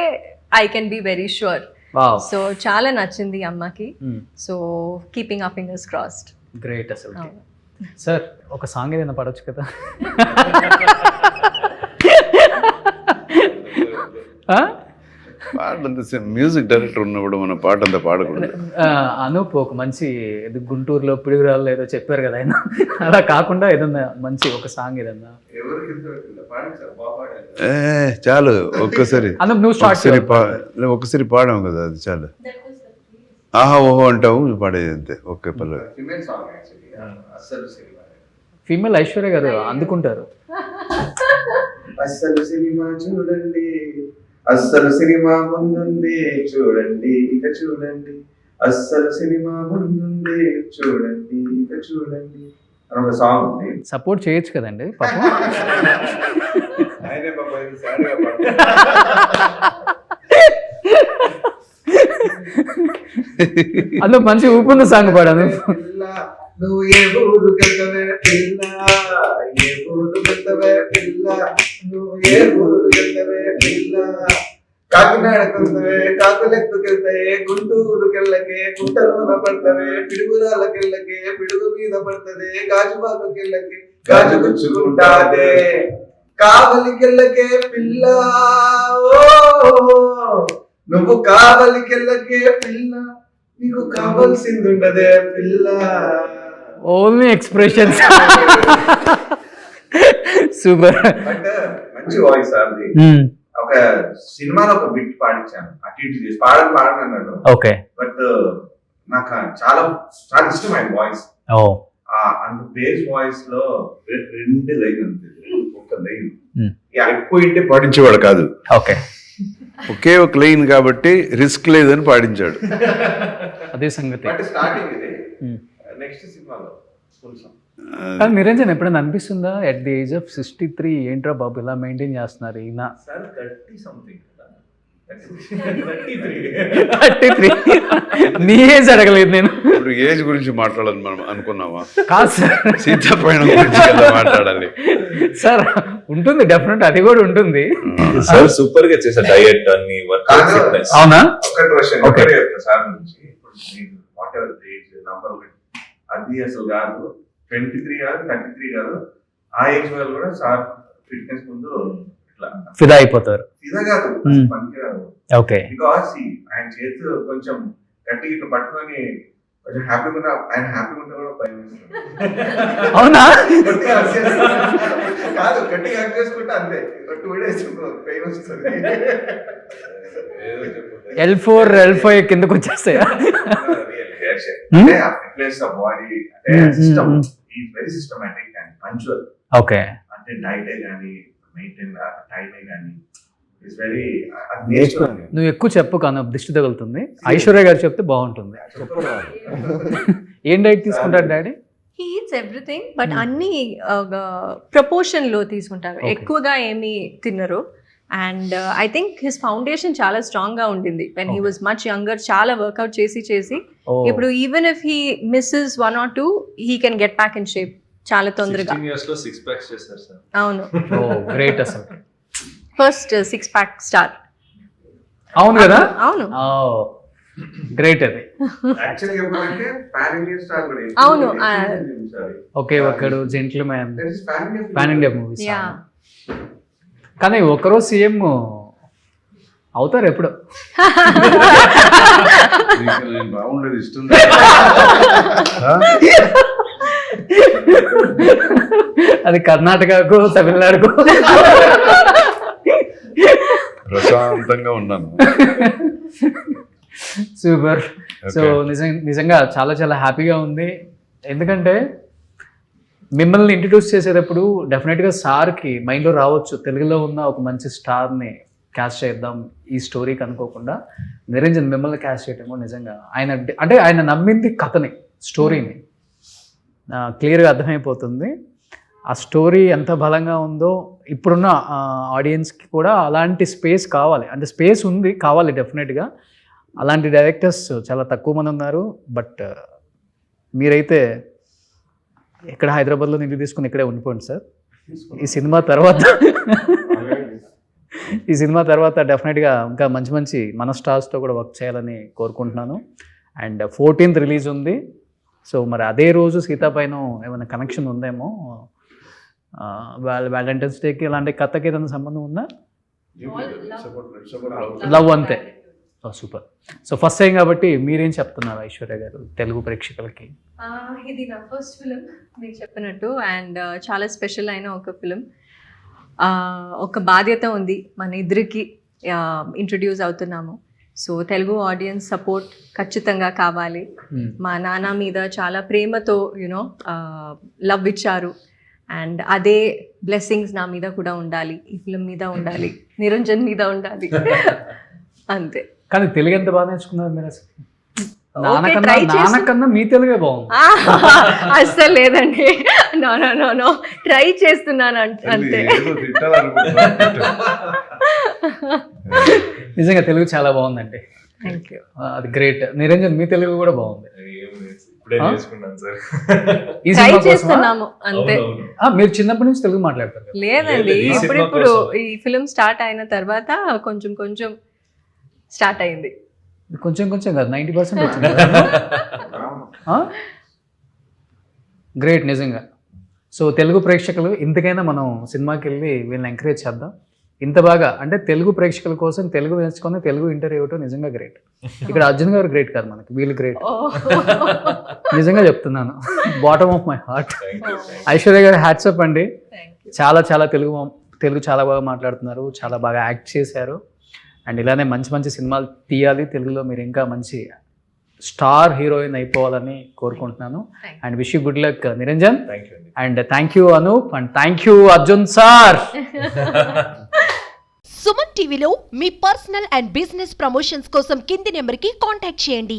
I can be very sure. So చాలా నచ్చింది అమ్మకి. So keeping up fingers crossed. Great. అసలు సార్ ఒక సాంగ్ ఏదైనా పడవచ్చు కదా? పాట మ్యూజిక్ డైరెక్టర్ ఉన్నప్పుడు మన పాట అంతా పాడకూడదు. అనూప్ ఒక మంచి ఇది గుంటూరులో పిడుగురాళ్ళు ఏదో చెప్పారు కదా ఆయన, అలా కాకుండా ఏదన్నా మంచి ఒక సాంగ్ ఏదన్నా. చాలు ఒక్కసారి అనూప్ నువ్వు స్టార్ట్ ఒక్కసారి పాడాము కదా, అది చాలు. ఆహా ఓహో అంటావు పాడేది అంతే ఒకే పల్లవి. ఫీమేల్ ఐశ్వర్య గారు అందుకుంటారు. అస్సలు సినిమా చూడండి, అస్సలు సినిమా ముందుంది చూడండి, ఇక చూడండి, అస్సలు సినిమా ముందుంది చూడండి, ఇక చూడండి అని ఒక సాంగ్ ఉంది. సపోర్ట్ చేయొచ్చు కదండి పాపం. ఆయనే పాపం ఇది sad గా పాడతాడు. అందులో మంచి ఊపున్న సాంగ్ పాడాను. పిల్ల, నువ్వు ఏ ఊరు గెలవే పిల్ల, ఏ ఊరు గెలవే పిల్ల, నువ్వు ఏ ఊరు గెలవే పిల్ల, కాకినాడకెళ్తవే కాకులెత్తుకెళ్తాయే, గుంటూరుకెళ్ళకే గుంటలోన పడతవే, పిడుగురాలకెళ్ళకే పిడుగు మీద పడతదే, గాజుబాకుకెళ్ళకే గాజు గుచ్చుకుంటాదే, కావలికెళ్ళకే పిల్ల, ఓ నువ్వు కావలికెళ్ళకే పిల్ల, నీకు కావాల్సిందుండదే పిల్ల. Only expressions. సూపర్. బట్ మంచి వాయిస్ అది. ఒక సినిమాలో ఒక బిట్ పాడించాను, అటు ఇటు చేసి పాడని అన్నాడు. ఓకే. బట్ నాకు చాలా చాలా ఇష్టం ఆయన వాయిస్. అంత బేస్ వాయిస్ లో 2 లైన్ అంతే, ఒక లైన్ ఎక్కువ ఇంటే పాడించేవాడు కాదు. ఓకే. ఒకే ఒక లైన్ కాబట్టి రిస్క్ లేదని పాడించాడు. అదే సంగతి. బట్ స్టార్టింగ్ ఇది, నెక్స్ట్ సినిమాలో ఫుల్ సాంగ్. కానీ నిరంజన్ ఎప్పుడైనా అనిపిస్తుందా ఎట్ ది ఏజ్ ఆఫ్ 63 ఏంట్రా బాబు ఇలా మెయింటైన్ చేస్తున్నారు ఈయన? Sir 30 something 33. నీ ఏజ్ అడగలేదు నేను. ఇప్పుడు ఏజ్ గురించి మాట్లాడాలని మనం అనుకున్నావా? కాదు సార్, సీతాపైన గురించి కదా మాట్లాడాలి సార్. ఉంటుంది డెఫినెట్, అది కూడా ఉంటుంది సార్. సూపర్ గా చేసా డయట్ అన్ని వర్క్. అవునా? ఒక క్వశ్చన్ ఒకటే సార్ నుంచి, వాట్ ఎవర్ ఏజ్ నంబర్ అది అసలు కాదు, 23 కాదు 33 కాదు, ఆ ఏజ్ వాళ్ళు కూడా సార్ ఫిట్నెస్ ముందు ఇట్లా ఫిదా అయిపోతారు. ఇదే కాదు పనికి కాదు. ఓకే. బికాస్ ఆయన చేతులు కొంచెం గట్టిగా ఇట్లా పట్టుకొని కొంచెం హ్యాపీగా ఉన్నా, ఆయన హ్యాపీగా ఉంటే కూడా భయం వేస్తుంది. అవునా? గట్టిగా hug చేసుకుంటే- కాదు గట్టిగా హక్ చేసుకుంటే అంతే 2 days పెయిన్ వస్తుంది. L4 L5 కిందకు వచ్చేస్తాయా? అంటే ఆ ఫిట్నెస్ ఆ బాడీ అంటే system is very systematic and punctual. Okay. అంటే డైటే కానీ మెయింటైన్ టైమే కానీ ఇస్ వెరీ నేచురల్. నువ్వు ఎక్కువ చెప్పు కానీ దిష్టి తగులుతుంది. ఐశ్వర్య గారు చెప్తే బాగుంటుంది. ఏం డైట్ తీసుకుంటారు daddy? He eats everything, but అన్ని ప్రపోర్షన్ లో తీసుకుంటారు. Okay. ఎక్కువగా ఏమి తినరు. And I think his foundation చాలా స్ట్రాంగ్ గా ఉండింది when he was much younger. చాలా వర్కౌట్ చేసి ఇప్పుడు even if he missus 1 or 2 he can get back in shape చాలా తొందరగా. 16 years లో 6 packs చేశారు సార్. అవును, గ్రేట్ అసలు. First 6-pack star. అవును కదా? అవును గ్రేట్ అది. యాక్చువల్లీ చెప్పాలంటే పాన్ ఇండియా స్టార్ కూడా. అవును. ఓకే. ఒకడు gentlemen pan pan India movies. Yeah. కానీ ఒకరోజు సీఎం అవుతారు ఎప్పుడు. నేను బాగుండేది ఇష్టం. అది కర్ణాటకకు తమిళనాడుకు. ప్రశాంతంగా ఉన్నాను. సూపర్. సో నిజంగా చాలా చాలా హ్యాపీగా ఉంది. ఎందుకంటే మిమ్మల్ని ఇంట్రడ్యూస్ చేసేటప్పుడు డెఫినెట్గా సార్కి మైండ్లో రావచ్చు తెలుగులో ఉన్న ఒక మంచి స్టార్ని క్యాస్ట్ చేద్దాం ఈ స్టోరీకి అనుకోకుండా నిరంజన్ మిమ్మల్ని క్యాస్ట్ చేయటం నిజంగా ఆయన అంటే ఆయన నమ్మింది కథని, స్టోరీని. క్లియర్గా అర్థమైపోతుంది. ఆ స్టోరీ ఎంత బలంగా ఉందో ఇప్పుడున్న ఆడియన్స్కి కూడా అలాంటి స్పేస్ కావాలి. అంటే స్పేస్ ఉంది, కావాలి డెఫినెట్గా. అలాంటి డైరెక్టర్స్ చాలా తక్కువ మంది ఉన్నారు. బట్ మీరైతే ఎక్కడ హైదరాబాద్లో నిధి తీసుకుని ఇక్కడే ఉండిపోండి సార్. ఈ సినిమా తర్వాత డెఫినెట్గా ఇంకా మంచి మంచి మన స్టార్స్తో కూడా వర్క్ చేయాలని కోరుకుంటున్నాను. అండ్ 14th రిలీజ్ ఉంది. సో మరి అదే రోజు సీతాపైన ఏమైనా కనెక్షన్ ఉందేమో, వాళ్ళ వ్యాలంటైన్స్ డేకి ఇలాంటి కథకి ఏదైనా సంబంధం ఉందా? లవ్ అంతే. సూపర్. సో ఫస్ట్ టైం కాబట్టి మీరేం చెప్తున్నారు ఐశ్వర్య గారు తెలుగు ప్రేక్షకులకి? ఇది నా ఫస్ట్ ఫిలిం మీకు చెప్పినట్టు, అండ్ చాలా స్పెషల్ అయిన ఒక ఫిలిం. ఒక బాధ్యత ఉంది మన ఇద్దరికి, ఇంట్రడ్యూస్ అవుతున్నాము. సో తెలుగు ఆడియన్స్ సపోర్ట్ ఖచ్చితంగా కావాలి. మా నాన్న మీద చాలా ప్రేమతో యూనో లవ్ ఇచ్చారు, అండ్ అదే బ్లెస్సింగ్స్ నా మీద కూడా ఉండాలి, ఈ ఫిలిం మీద ఉండాలి, నిరంజన్ మీద ఉండాలి. అంతే. కానీ తెలుగు ఎంత బాగా నేర్చుకున్నారు మీరు అసలు? Okay, try నాన్నకన్నా మీ తెలుగే బాగుంది. అస్సలు లేదండి, no no no no, try చేస్తున్నాను అంతే. నిజంగా తెలుగు చాలా బాగుందండి. Thank you. అది గ్రేట్. నిరంజన్ మీ తెలుగు కూడా బాగుంది. ఇప్పుడే నేర్చుకున్నాను సార్. ఈ ట్రై సినిమా కోసమా? చేస్తున్నాము అంతే. మీరు చిన్నప్పటి నుంచి తెలుగు మాట్లాడతారు కదా? లేదండి, లేదు, ఈ సినిమా ఇప్పుడిప్పుడు కోసం. ఈ ఫిలిం స్టార్ట్ అయిన తర్వాత కొంచెం కొంచెం స్టార్ట్ అయింది. కొంచెం కొంచెం కాదు, 90% వచ్చింది. గ్రేట్ నిజంగా. సో తెలుగు ప్రేక్షకులు ఇంతకైనా మనం సినిమాకి వెళ్ళి వీళ్ళని ఎంకరేజ్ చేద్దాం. ఇంత బాగా అంటే తెలుగు ప్రేక్షకుల కోసం తెలుగు నేర్చుకొని తెలుగు ఇంటర్వ్యూ ఇవ్వటం నిజంగా గ్రేట్. ఇక్కడ అర్జున్ గారు గ్రేట్ కాదు, మనకి వీళ్ళు గ్రేట్. నిజంగా చెప్తున్నాను, bottom of my heart. Aishwarya గారు హ్యాట్సప్ అండి. చాలా చాలా తెలుగు చాలా బాగా మాట్లాడుతున్నారు, చాలా బాగా యాక్ట్ చేశారు. అండ్ ఇలానే మంచి మంచి సినిమాలు తీయాలి తెలుగులో. మీరు ఇంకా మంచి స్టార్ హీరోయిన్ అయిపోవాలని కోరుకుంటున్నాను. And wish you good luck Niranjan. And thank you Anoop, and thank you Arjun sir. Suman టీవీలో మీ పర్సనల్ అండ్ బిజినెస్ ప్రమోషన్స్ కోసం కింది నెంబర్కి కాంటాక్ట్ చేయండి.